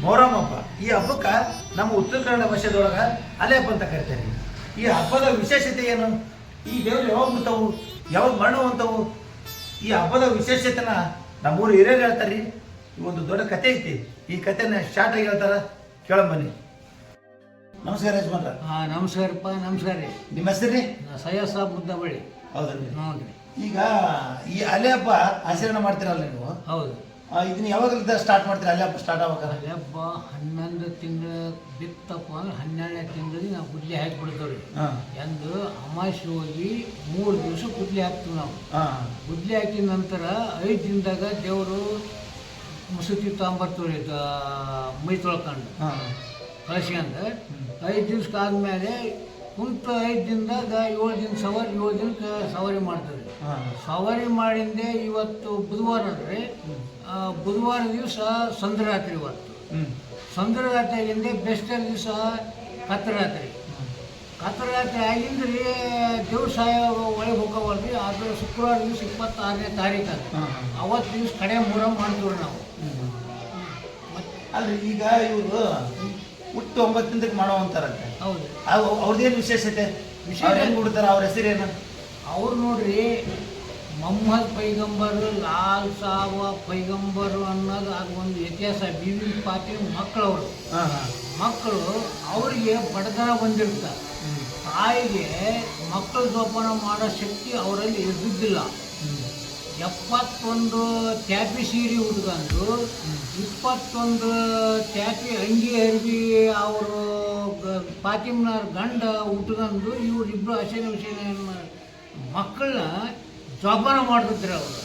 ಮೊಹರಂ ಹಬ್ಬ. ಈ ಹಬ್ಬಕ್ಕೆ ನಮ್ಮ ಉತ್ತರ ಕನ್ನಡ ಭಾಷೆದೊಳಗೆ ಅಲೆ ಹಬ್ಬ ಅಂತ ಕರಿತಾರೆ. ಈ ಹಬ್ಬದ ವಿಶೇಷತೆ ಏನು? ಈ ದೇವರು ಯಾವಾಗ ಹುಡ್ತಾವು, ಯಾವಾಗ ಮಣ್ಣುವಂಥವು? ಈ ಹಬ್ಬದ ವಿಶೇಷತೆನ ನಮ್ಮೂರು ಹಿರಿಯರು ಹೇಳ್ತಾರೆ ರೀ. ಒಂದು ದೊಡ್ಡ ಕತೆ ಐತಿ. ಈ ಕತೆನ ಶಾರ್ಟ್ ಆಗಿ ಹೇಳ್ತಾರ, ಕೇಳಂಬನ್ನಿ. ನಮಸ್ಕಾರ ಯಜಮಾನ್ರ. ನಮಸ್ಕಾರಪ್ಪ. ನಮಸ್ಕಾರ ರೀ. ನಿಮ್ಮ ಹೆಸರು ರೀ? ಸಯ್ಯದ್ ಸಾಬ್ ಮುದ್ದಬಳ್ಳಿ. ಹೌದ್ರಿ? ಹ್ಞೂ ರೀ. ಈಗ ಈ ಅಲೆ ಹಬ್ಬ ಆಚರಣೆ ಮಾಡ್ತೀರಲ್ಲ ನೀವು, ಹೌದು. ಇದನ್ನ ಯಾವಾಗಲಿಂದ ಸ್ಟಾರ್ಟ್ ಮಾಡ್ತೀರಾ? ಅಲೆ ಹಬ್ಬ ಸ್ಟಾರ್ಟ್ ಆಗ್ಬೇಕಾರೆ ಅಲೆ ಹಬ್ಬ 11 ತಿಂಗಳು ಬಿತ್ತಪ್ಪ ಅಂದ್ರೆ 12ನೇ ತಿಂಗಳಿಗೆ ನಾವು ಗುದ್ಲಿ ಹಾಕಿಬಿಡ್ತೇವೆ ರೀ. ಎಂದು ಅಮಾವಾಸ್ಯೆ ಹೋಗಿ 3 ದಿವಸ ಗುದ್ಲಿ ಹಾಕ್ತೀವಿ ನಾವು. ಗುದ್ಲಿ ಹಾಕಿದ ನಂತರ 5 ದಿನದಾಗ ದೇವರು ಮುಸುತಿ ತಗೊಂಬರ್ತೀವಿ ರೀ, ಮೈ ತೊಳ್ಕೊಂಡು ಕಳ್ಸ್ಕೊಂಡು. 5 ದಿವ್ಸಕ್ಕೆ ಆದಮೇಲೆ ಕುಂತ 5 ದಿನದಾಗ 7 ದಿನ ಸವಾರಿ, 7 ದಿನಕ್ಕೆ ಸವಾರಿ ಮಾಡ್ತೀವಿ. ಸವಾರಿ ಮಾಡಿಂದೆ ಇವತ್ತು ಬುಧವಾರ ಅಂದರೆ ಬುಧವಾರ ದಿವಸ ಸಂಧ್ರಾತ್ರಿ. ಇವತ್ತು ಸಂಧ್ರಾತ್ರಿಯಿಂದ ಬೆಸ್ಟಲ್ ದಿವಸ ಕತ್ತರಾತ್ರಿ. ಕತ್ತರಾತ್ರಿ ಆಗಿಂದ್ರಿ ದೇವ್ರ ಸಾಯ ಒಳಗೆ ಹೋಗವಲ್ರಿ. ಅದು ಶುಕ್ರವಾರ ದಿವಸ 26ನೇ ತಾರೀಕು ಅದು. ಅವತ್ತು ದಿವಸ ಕಡೆ ಮೊಹರಂ ಮಾಡ್ತೀವಿ ನಾವು. ಅಲ್ರಿ, ಈಗ ಇವರು ಹುಟ್ಟು 9 ದಿನಕ್ಕೆ ಮಾಡೋ ಅಂತಾರಂತೆ. ಹೌದು. ಅವ್ರದ್ದೇನು ವಿಶೇಷತೆ? ಹೆಂಗೆ ಹುಡ್ತಾರ? ಅವ್ರ ಹೆಸರೇನು? ಅವ್ರು ನೋಡ್ರಿ, ಮೊಹಮ್ಮದ್ ಪೈಗಂಬರ್, ಲಾಲ್ ಸಾಬ ಪೈಗಂಬರು ಅನ್ನೋದು ಅದು ಒಂದು ವ್ಯತ್ಯಾಸ. ಬೀಬಿ ಪಾಟೀಲ್ ಮಕ್ಕಳವರು ಮಕ್ಕಳು ಅವರಿಗೆ ಬಡತನ ಬಂದಿರ್ತಾರೆ. ತಾಯಿಗೆ ಮಕ್ಕಳು ಜೋಪಾನ ಮಾಡೋ ಶಕ್ತಿ ಅವರಲ್ಲಿ ಇದ್ದಿದ್ದಿಲ್ಲ. 71 ತ್ಯಾಪಿ ಸೀರೆ ಉಟ್ಕೊಂಡು 21 ತ್ಯಾಪಿ ಅಂಗಿ ಅರ್ಬಿ ಅವರು ಫಾತಿಮ್ನವ್ರ ಗಂಡ ಉಟ್ಕೊಂಡು ಇವರಿಬ್ಬರು ಹಸಿನ ಮಕ್ಕಳನ್ನ ಜೋಪಾನ ಮಾಡ್ತಿದ್ರು ಅವರು.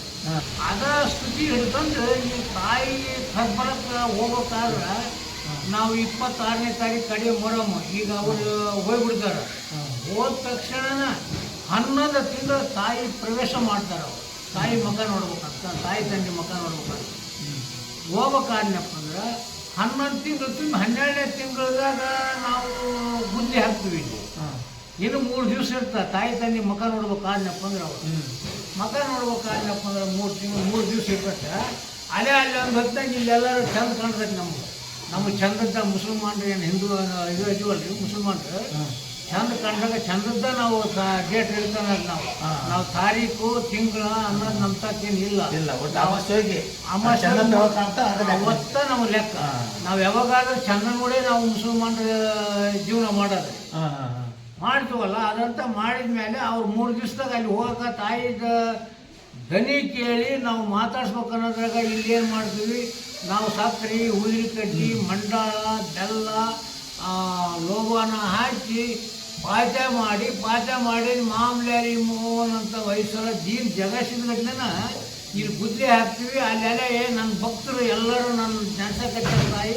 ಅದ ಸ್ಥಿತಿ ಹಿಡ್ಕೊಂಡು ಈ ತಾಯಿ ಕರ್ಬರಕ್ಕೆ ಹೋಗ್ಬೇಕಾದ್ರೆ ನಾವು 26ನೇ ತಾರೀಕು ಕಡೆ ಮೊಹರಂ. ಈಗ ಅವರು ಹೋಗ್ಬಿಡ್ತಾರೆ. ಹೋದ ತಕ್ಷಣ 11 ತಿಂಗಳು ತಾಯಿ ಪ್ರವೇಶ ಮಾಡ್ತಾರೆ. ಅವರು ತಾಯಿ ಮಗ ನೋಡ್ಬೇಕಂತ, ತಾಯಿ ತಂದೆ ಮಗ ನೋಡ್ಬೇಕಂತ ಹೋಗ್ಬೇಕಾದ್ನಪ್ಪ ಅಂದ್ರೆ 11 ತಿಂಗಳು ತುಂಬ 12ನೇ ತಿಂಗಳದಾಗ ನಾವು ಗುದ್ಲಿ ಹಾಕ್ತೀವಿ. ಇಲ್ಲಿ ಇನ್ನು 3 ದಿವಸ ಇರ್ತಾರೆ. ತಾಯಿ ತಂದೆ ಮಗ ನೋಡ್ಬೇಕಾದ್ನಪ್ಪ ಅಂದ್ರೆ ಅವರು ಮಗ ನೋಡ್ಬೇಕಾದ್ನಪ್ಪ ಅಂದ್ರೆ 3 ದಿವಸ ಇರ್ತೈತೆ. ಅಲ್ಲೇ ಅಲ್ಲಿ ಒಂದು ಹೊತ್ತಾಗ ಇಲ್ಲೆಲ್ಲರೂ ಚಂದ ಕಾಣ್ತೈತೆ. ನಮಗೆ ಚಂದದ್ದ ಮುಸಲ್ಮಾನ್ರು ಏನು ಹಿಂದೂ ಇದು ಇದೀವಲ್ರಿ, ಮುಸಲ್ಮಾನ್ರು ಚಂದ ಕಂಡಾಗ ಚಂದದ್ದ ನಾವು ಡೇಟ್ ಇಡ್ತಾನೆ. ನಾವು ತಾರೀಕು ತಿಂಗಳ ಅನ್ನೋದು ನಮ್ಮ ತಕ್ಕೇನು ಇಲ್ಲ. ಅವತ್ತ ನಮ್ಗೆ ಲೆಕ್ಕ. ನಾವು ಯಾವಾಗಾದ್ರೂ ಚಂದ ನೋಡಿ ನಾವು ಮುಸಲ್ಮಾನ್ರ ಜೀವನ ಮಾಡೋದು ಮಾಡ್ತೀವಲ್ಲ. ಅದಂತ ಮಾಡಿದ ಮೇಲೆ ಅವ್ರು 3 ದಿವಸದಾಗ ಅಲ್ಲಿ ಹೋಗಕ್ಕೆ ತಾಯಿದ ದನಿ ಕೇಳಿ ನಾವು ಮಾತಾಡ್ಸ್ಬೇಕು ಅನ್ನೋದ್ರಾಗ ಇಲ್ಲೇನು ಮಾಡ್ತೀವಿ ನಾವು, ಸಕ್ರೆ, ಉಳ್ಳಿ ಕಡ್ಡಿ, ಮಂಡಾಳ, ಬೆಲ್ಲ, ಲೋಬಾನ ಹಾಕಿ ಪಾಚ ಮಾಡಿ ಮಾಮೂಲಿ ಮೋಹನ್ ಅಂತ ವಯಸ್ಸರ ದೀನ್ ಜಗಸಿದ್ರನ್ನ ಇಲ್ಲಿ ಗುದ್ಲಿ ಹಾಕ್ತೀವಿ. ಅಲ್ಲೆಲ್ಲ ನನ್ನ ಭಕ್ತರು ಎಲ್ಲರೂ ನನ್ನ ನೆನ್ಸಕತ್ತ ತಾಯಿ,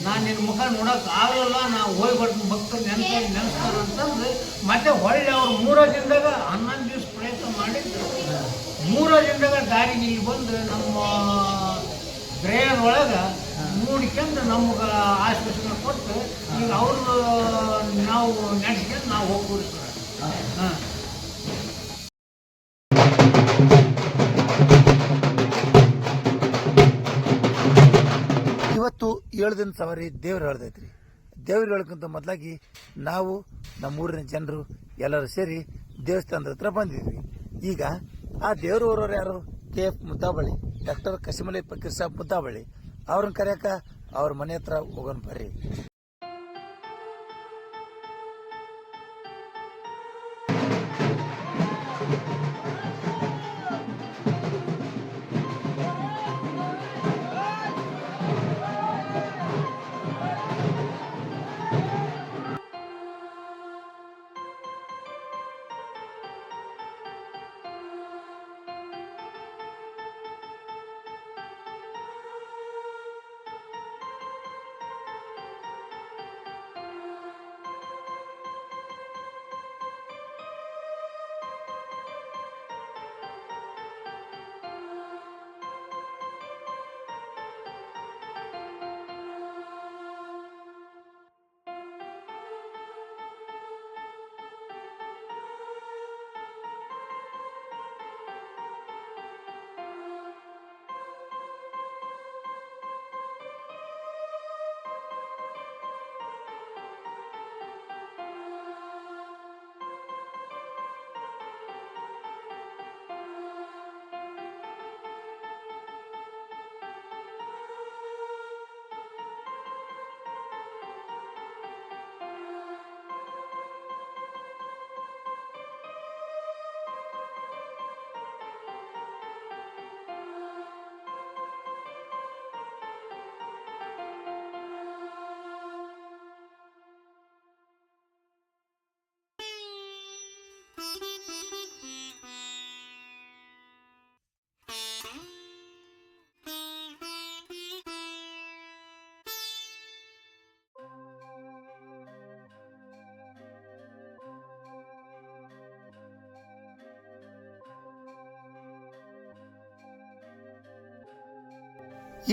ನಾನು ನಿನ್ನ ಮುಖ ನೋಡೋಕೆ ಆಗಲ್ಲ, ನಾವು ಹೋಗಿ ಬರ್ತೀನಿ, ಭಕ್ತರು ನೆನೆಸ್ತಾರೆ ಅಂತಂದ್ರೆ ಮತ್ತೆ ಹೊಳ್ಳಿ ಅವ್ರು 3 ದಿನದಾಗ 11 ದಿವಸ ಪ್ರಯತ್ನ ಮಾಡಿದ್ರು. 3 ದಿನದಾಗ ದಾರಿಗೆ ಇಲ್ಲಿ ಬಂದು ನಮ್ಮ ಗ್ರಹದೊಳಗೆ ಮೂಡಿಕೊಂಡು ನಮ್ಗೆ ಆಶ್ವಾಸನೆ ಕೊಟ್ಟು ಈಗ ಅವ್ರು ನಾವು ನಡೆಸ್ಕೊಂಡು ನಾವು ಹೋಗ್ಬೋದು ಸರ್. ಇವತ್ತು 7 ದಿನ ಸವಾರಿ ದೇವ್ರು ಹೇಳ್ದೈತ್ರಿ. ದೇವ್ರು ಹೇಳಕ್ಕಿಂತ ಮೊದಲಾಗಿ ನಾವು ನಮ್ಮೂರಿನ ಜನರು ಎಲ್ಲರೂ ಸೇರಿ ದೇವಸ್ಥಾನದ ಹತ್ರ ಬಂದಿದ್ವಿ. ಈಗ ಆ ದೇವ್ರು ಊರವ್ರು ಯಾರು? KF ಮುದ್ದಾಬಳ್ಳಿ, ಡಾಕ್ಟರ್ ಕಸಿಮಲಿ ಫಕೀರ್ ಸಾಬ್ ಮುದ್ದಾಬಳ್ಳಿ. ಅವ್ರನ್ನ ಕರೆಯಕ ಅವ್ರ ಮನೆ ಹತ್ರ ಹೋಗೋಣ ಬರ್ರಿ.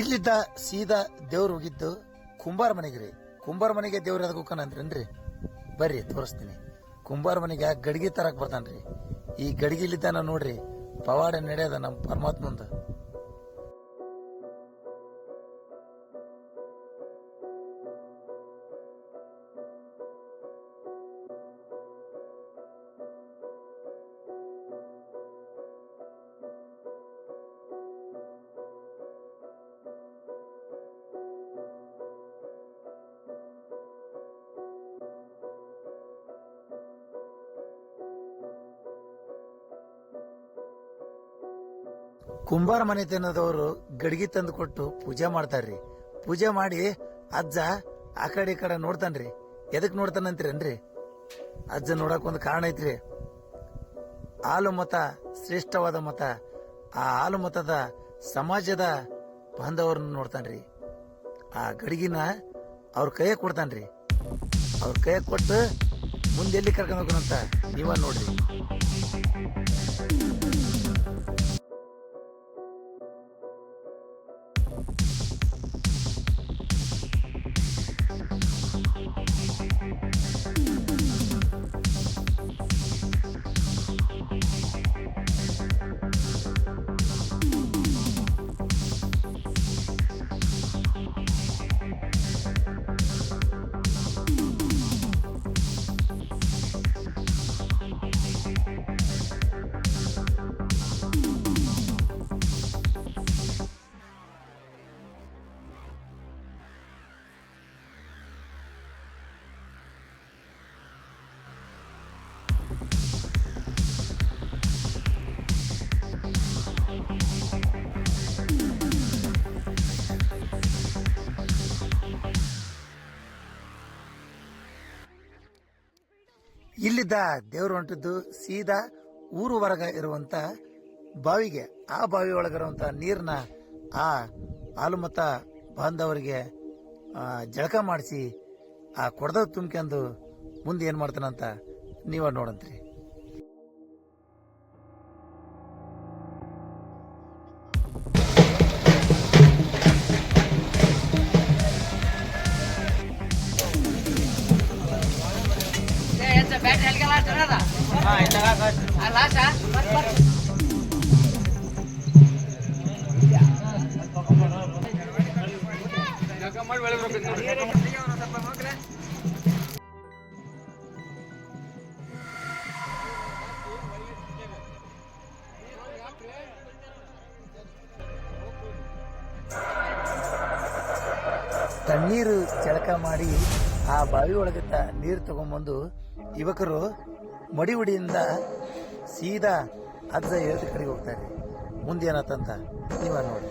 ಇಲ್ಲಿದ್ದ ಸೀದಾ ದೇವ್ರು ಹೋಗಿದ್ದು ಕುಂಬಾರ ಮನೆಗೆ ರೀ. ಕುಂಬಾರ ಮನೆಗೆ ದೇವ್ರ ಅದಕ್ಕೆ ಹೋಗ್ಕನಂದ್ರೇನ್ರಿ? ಬರ್ರಿ ತೋರಿಸ್ತೀನಿ. ಕುಂಬಾರ ಮನೆಗೆ ಗಡಿಗೆ ತರಕ್ ಬರ್ತಾನ್ರಿ. ಈ ಗಡಿಗಿಲಿದ್ದಾನ ನೋಡ್ರಿ ಪವಾಡ ನಡೆಯದ ನಮ್ಮ ಪರಮಾತ್ಮಂದ. ಕುಂಬಾರ ಮನೆತನದವರು ಗಡಿಗೆ ತಂದು ಕೊಟ್ಟು ಪೂಜೆ ಮಾಡ್ತಾರ್ರಿ. ಪೂಜೆ ಮಾಡಿ ಅಜ್ಜ ಆ ಕಡೆ ಈ ಕಡೆ ನೋಡ್ತಾನ್ರಿ. ಎದಕ್ ನೋಡ್ತಾನಂತೀರೇನ್ರಿ? ಅಜ್ಜ ನೋಡಕ್ ಒಂದು ಕಾರಣ ಐತ್ರಿ. ಹಾಲು ಮತ ಶ್ರೇಷ್ಠವಾದ ಮತ. ಆ ಹಾಲು ಮತದ ಸಮಾಜದ ಬಾಂಧವರನ್ನ ನೋಡ್ತಾನ್ರಿ. ಆ ಗಡಿಗಿನ ಅವ್ರ ಕೈಯಾಗ ಕೊಡ್ತಾನ್ರಿ. ಅವ್ರ ಕೈಯಾಗ ಕೊಟ್ಟು ಮುಂದೆ ಎಲ್ಲಿ ಕರ್ಕೊಂಡು ಹೋಗೋಣಂತ ನೀವ ನೋಡ್ರಿ. ಇಲ್ಲಿದ್ದ ದೇವ್ರು ಹೊಂಟಿದ್ದು ಸೀದಾ ಊರು ಹೊರಗ ಇರುವಂತ ಬಾವಿಗೆ. ಆ ಬಾವಿ ಒಳಗಿರುವಂತ ನೀರ್ನ ಆ ಹಾಲುಮತ ಬಾಂಧವರಿಗೆ ಜಳಕ ಮಾಡಿಸಿ ಆ ಕೊಡದ ತುಂಬ್ಕೊಂಡು ಮುಂದೆ ಏನ್ ಮಾಡ್ತಾನಂತ ನೀವ ನೋಡಂತ್ರಿ. ತಣ್ಣೀರು ಜಳಕ ಮಾಡಿ ಆ ಬಾವಿ ಒಳಗಿದ್ದ ನೀರು ತಗೊಂಡ್ಬಂದು ಯುವಕರು ಮಡಿಹುಡಿಯಿಂದ ಸೀದಾ ಅಜ್ಜ ಹೇಳ್ದ ಕಡೆಗೆ ಹೋಗ್ತಾರೆ. ಮುಂದೆ ಏನಾತಂತ ನೀವ ನೋಡಿ.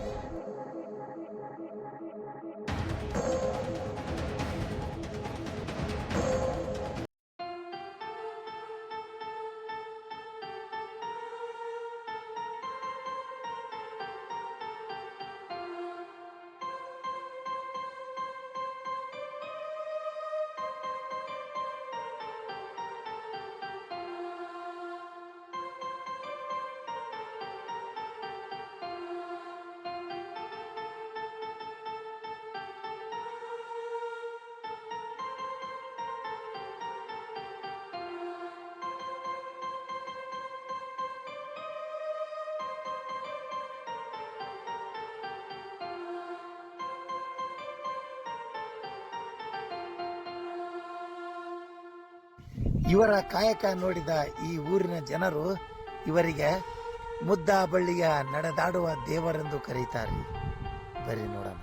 ಇವರ ಕಾಯಕ ನೋಡಿದ ಈ ಊರಿನ ಜನರು ಇವರಿಗೆ ಮುದ್ದ ಬಳ್ಳಿಯ ನಡೆದಾಡುವ ದೇವರೆಂದು ಕರೀತಾರೆ. ಬರೀ ನೋಡೋಣ.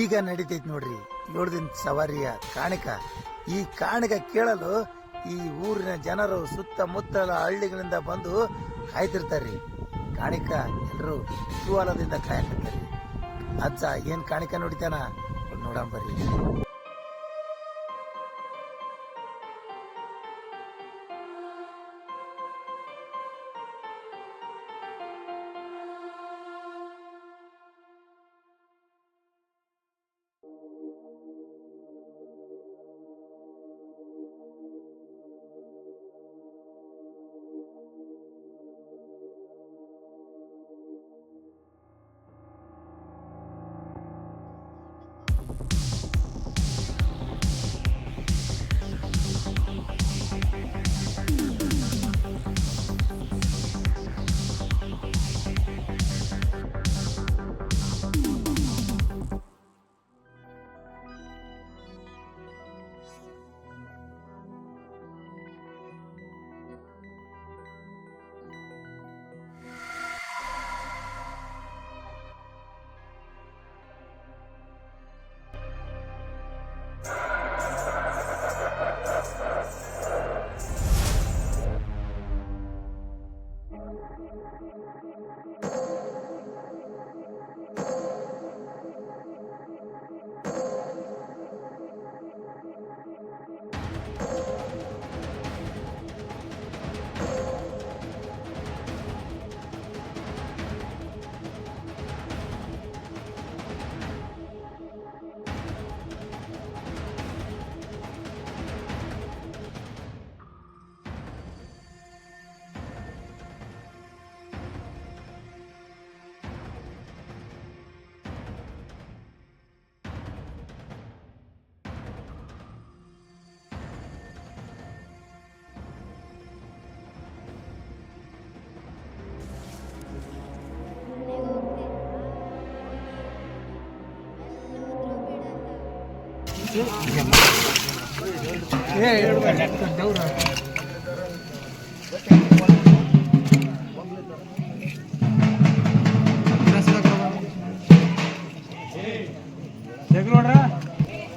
ಈಗ ನಡೀತೈತಿ ನೋಡ್ರಿ 7 ದಿನ ಸವಾರಿಯ ಕಾಣಿಕ. ಈ ಕಾಣಿಕ ಕೇಳಲು ಈ ಊರಿನ ಜನರು ಸುತ್ತಮುತ್ತಲ ಹಳ್ಳಿಗಳಿಂದ ಬಂದು ಕಾಯ್ತಿರ್ತಾರ್ರಿ. ಕಾಣಿಕ ಎಲ್ಲರೂ ಕುತೂಹಲದಿಂದ ಕಾಯಕತ್ತಾರೆ. ಅಜ್ಜ ಏನ್ ಕಾಣಿಕ ನೋಡಿತಾನ ನೋಡಂಬರ್ರಿ.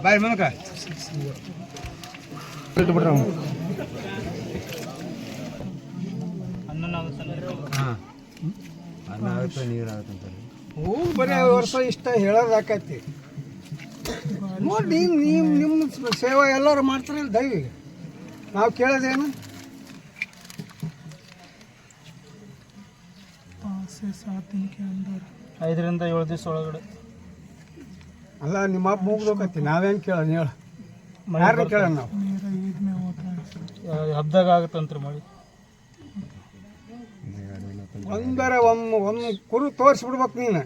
ಬಾಯ್ ಮನಕ ಬಿಟ್ಬಿಟ್ರ ಅನ್ನ ಆಗುತ್ತೆ ನೀರು ಆಗುತ್ತೆ ಹೋಗಿ ಬರೀ ವರ್ಷ ಇಷ್ಟ ಹೇಳೋದಾಕೈತಿ ನೋಡಿ ನಿಮ್ಮ ಸೇವೆ ಎಲ್ಲರೂ ಮಾಡ್ತಾರಲ್ಲ ದೈವಿಗೆ ನಾವು ಕೇಳೋದೇನು 5 से 7 दिन के अंदर 5 ರಿಂದ 7 ದಿವಸ ಒಳಗಡೆ ಅಲ್ಲ ನಿಮ್ಮ ಹಬ್ಬ ಮುಗ್ದೋಕೈತಿ ನಾವೇನು ಕೇಳೋಣ ಹೇಳು ಯಾರನ್ನ ಕೇಳೋಣ ನಾವು मेरा ईद में होता है ಹಬ್ಬದಾಗ ಆಗುತ್ತಂತ್ರಿ ಮಳೆ ಒಂದರ ಒಂದು ಕುರು ತೋರಿಸ್ಬಿಡ್ಬೇಕು ನೀನು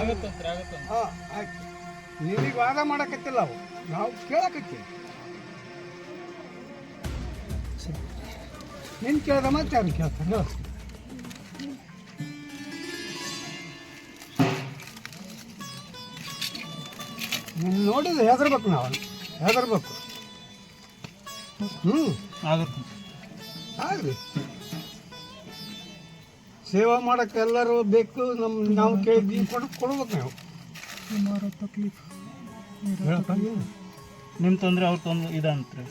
ಆಗುತ್ತಂತ್ರಿ ಆಗುತ್ತಂತ ಹಾಂ ಆಯ್ತು ನಿನಗೆ ವಾದ ಮಾಡಕತ್ತಿಲ್ಲ ಅವು ನಾವು ಕೇಳಕತ್ತೀವಿ ನೀನು ಕೇಳ್ದ ಮತ್ತೆ ಯಾರು ಕೇಳ್ತಾರೆ ಹೇಳು ನೀನು ನೋಡಿದ್ರೆ ಹೆದರ್ಬೇಕು ನಾವು ಹೆದರ್ಬೇಕು ಆಗುತ್ತೆ ಆಗ್ರಿ ಸೇವಾ ಮಾಡಕ್ಕೆ ಎಲ್ಲರೂ ಬೇಕು ನಾವು ಕೇಳಿದ್ವಿ ಕೊಡ್ಬೇಕು ನಾವು हमारा तकलीफ ಹೇಳಪ್ಪ ನಿಮ್ಮ ತೊಂದರೆ ಅವ್ರ ತೊಂದ್ರೆ ಇದಂತ್ರಿ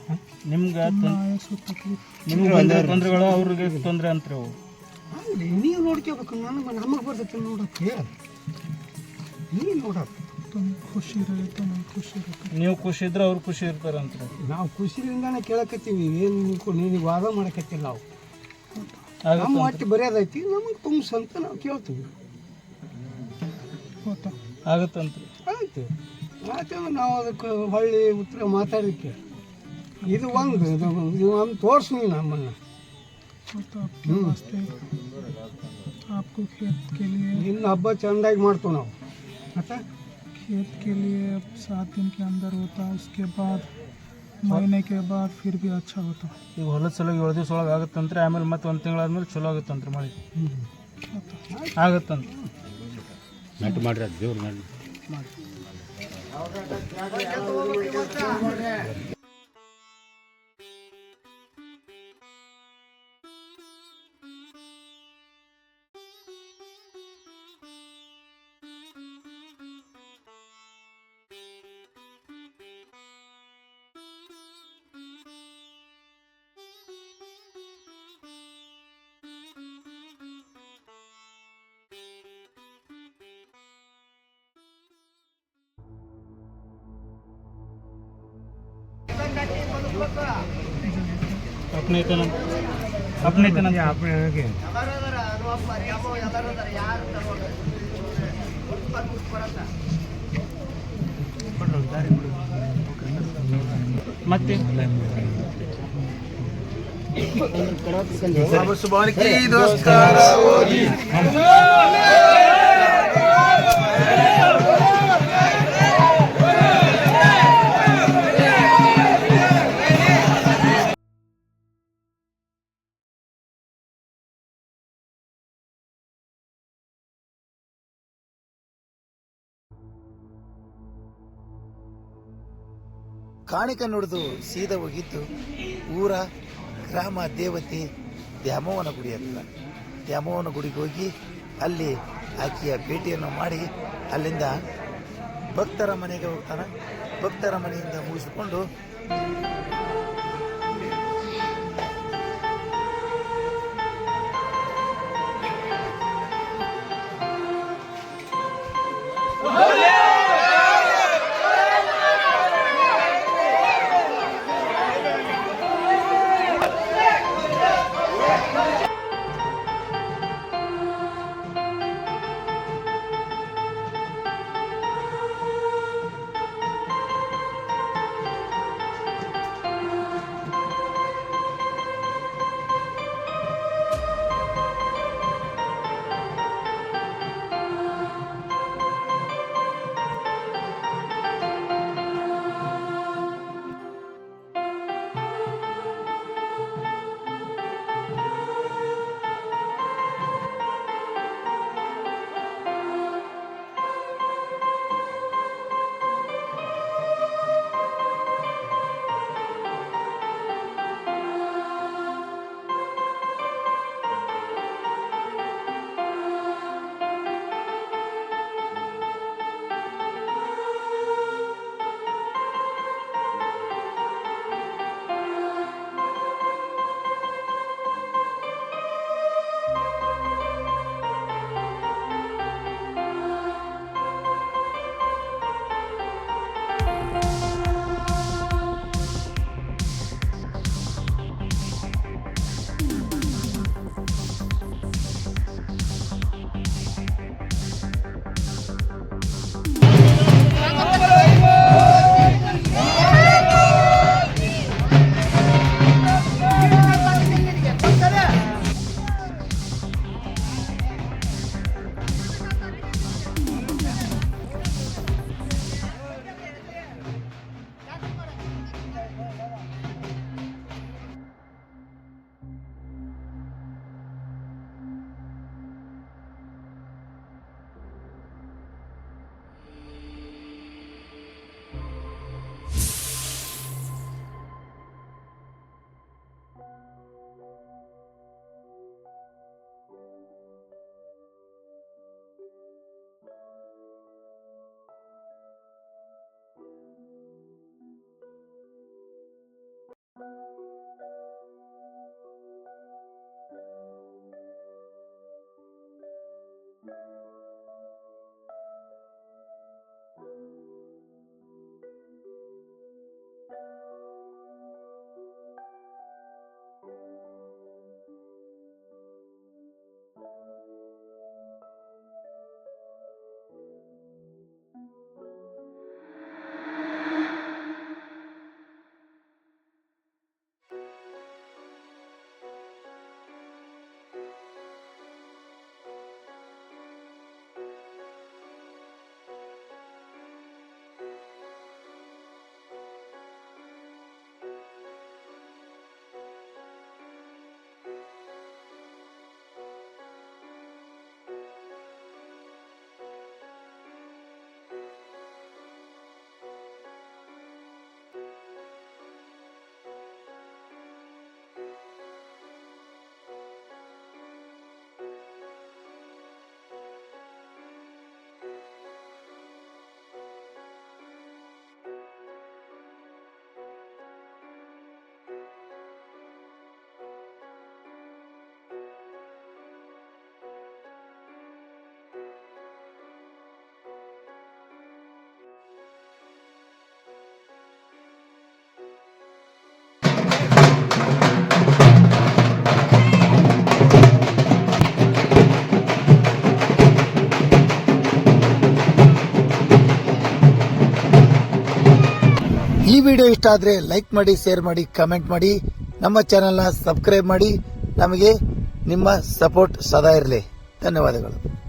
ನಿಮ್ಗೆ आया सो तकलीफ ನಿಮ್ಗೆ ತೊಂದರೆಗಳು ಅವ್ರಿಗೆ ತೊಂದರೆ ಅಂತ್ರಿ ಅವು ಆಗ್ಲಿ ನೀವು ನೋಡ್ಕೋಬೇಕು ನಮಗೆ ಬರ್ತೈತೆ ನೋಡಕ್ಕೆ ನೀನು ನೋಡಕ್ಕೆ तुम खुशी रहे तो मैं खुशी रहता ನೀವು ಖುಷಿ ಇದ್ರೆ ಅವ್ರು ಖುಷಿ ಇರ್ತಾರಂತ್ರಿ ನಾವು ಖುಷಿಯಿಂದಾನೆ ಕೇಳಕತ್ತೀವಿ ಏನು ನೀನು ವಾದ ಮಾಡಕತ್ತಿಲ್ಲ ನಾವು ನಮ್ಮ ಆಗುತ್ತೆ ಹೊಟ್ಟೆ ಬರೆಯೋದೈತಿ ನಮಗೆ ತುಂಬಿಸಂತ ನಾವು ಕೇಳ್ತೀವಿ होता ಆಗುತ್ತಂತ್ರಿ ಆಯ್ತು ಆಯ್ತು ನಾವು ಅದಕ್ಕೆ ಹೊಳ್ಳಿ ಉತ್ತರ ಮಾತಾಡಲಿಕ್ಕೆ ಇದು ಒಂದು ತೋರಿಸು ನೀನು ನಮ್ಮನ್ನು होता आपके वास्ते आपको खेत के लिए ಇನ್ನು ಹಬ್ಬ ಚೆಂದಾಗಿ ಮಾಡ್ತೀವಿ ನಾವು ಮತ್ತೆ खेत के लिए अब 7 दिन के अंदर होता उसके बाद महीने के बाद फिर भी अच्छा होता ಈಗ ಹೊಲದ ಸಲುವಾಗಿ 7 ದಿವಸ ಒಳಗೆ ಆಗುತ್ತಂತ್ರಿ ಆಮೇಲೆ ಮತ್ತೆ 1 ತಿಂಗಳಾದ್ಮೇಲೆ ಚಲೋ ಆಗುತ್ತಂತ್ರಿ ಮಳೆ ಆಗುತ್ತಂತ ನೆಟ್ ಮಾಡ್ರಿ ಅದು ದೇವ್ರ ಮಾಡಿ अपने इतना अपने इतना આપણે કે ಮತ್ತೆ ಕಾಣಿಕೆ ನುಡಿದು ಸೀದಾ ಹೋಗಿದ್ದು ಊರ ಗ್ರಾಮ ದೇವತೆ ದ್ಯಾಮವ್ವನ ಗುಡಿ ಹತ್ರ ದ್ಯಾಮವ್ವನ ಗುಡಿಗೆ ಹೋಗಿ ಅಲ್ಲಿ ಆಕೆಯ ಭೇಟಿಯನ್ನು ಮಾಡಿ ಅಲ್ಲಿಂದ ಭಕ್ತರ ಮನೆಗೆ ಹೋಗ್ತಾನೆ. ಭಕ್ತರ ಮನೆಯಿಂದ ಮುಗಿಸಿಕೊಂಡು ಈ ವಿಡಿಯೋ ಇಷ್ಟ ಆದರೆ ಲೈಕ್ ಮಾಡಿ, ಶೇರ್ ಮಾಡಿ, ಕಮೆಂಟ್ ಮಾಡಿ, ನಮ್ಮ ಚಾನೆಲ್ನ ಸಬ್ಸ್ಕ್ರೈಬ್ ಮಾಡಿ. ನಮಗೆ ನಿಮ್ಮ ಸಪೋರ್ಟ್ ಸದಾ ಇರಲಿ. ಧನ್ಯವಾದಗಳು.